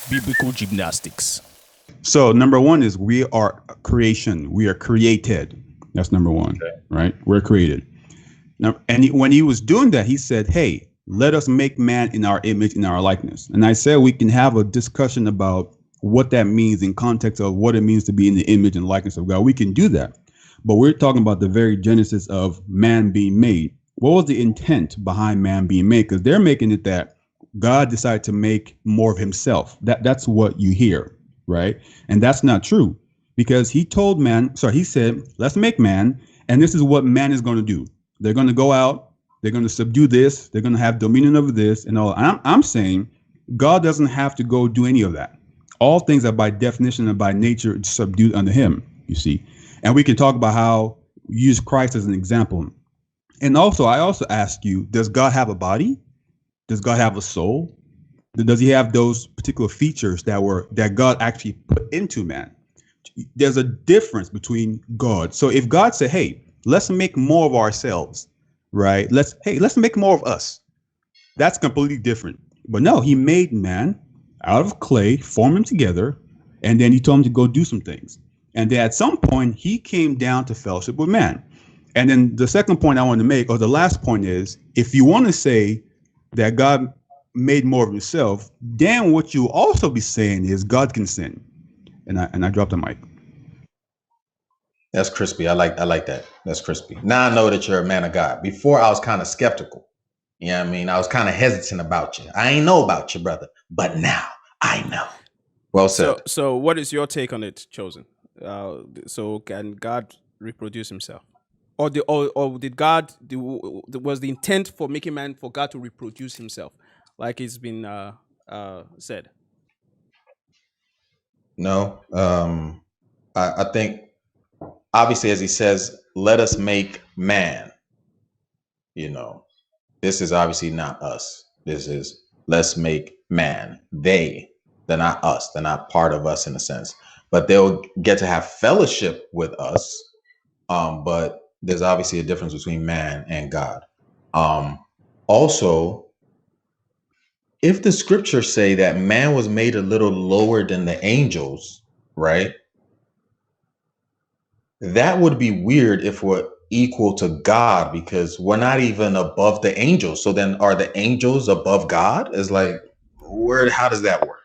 Biblical gymnastics. So number one is we are creation. We are created. That's number one, right? We're created. Now, and when he was doing that, he said, "Hey, let us make man in our image, in our likeness." And I said we can have a discussion about what that means in context of what it means to be in the image and likeness of God. We can do that, but we're talking about the very genesis of man being made. What was the intent behind man being made? Because they're making it that God decided to make more of himself. That's what you hear, right? And that's not true, because he told man, sorry, he said, let's make man, and this is what man is going to do. They're going to go out, they're going to subdue this, they're going to have dominion over this and all. I'm saying God doesn't have to go do any of that. All things are by definition and by nature subdued under him, you see. And we can talk about how you use Christ as an example. And also, I also ask you, does God have a body? Does God have a soul? Does he have those particular features that God actually put into man? There's a difference between God. So if God said, hey, let's make more of ourselves, right? Let's make more of us. That's completely different. But no, he made man out of clay, formed him together, and then he told him to go do some things. And then at some point, he came down to fellowship with man. And then the second point I want to make, or the last point, is if you want to say that God made more of himself, then what you also be saying is God can sin. And I dropped the mic. That's crispy. I like that. That's crispy. Now I know that you're a man of God. Before I was kind of skeptical. You know what I mean? I was kind of hesitant about you. I ain't know about you, brother. But now I know. Well said. So what is your take on it, Chosen? So can God reproduce himself? Or did God was the intent for making man for God to reproduce himself, like it's been said? No. I think obviously, as he says, let us make man. You know, this is obviously not us. This is let's make man. They're not us. They're not part of us in a sense, but they'll get to have fellowship with us. But there's obviously a difference between man and God. Also, if the scriptures say that man was made a little lower than the angels, right? That would be weird if we're equal to God, because we're not even above the angels. So then are the angels above God? Is like, how does that work?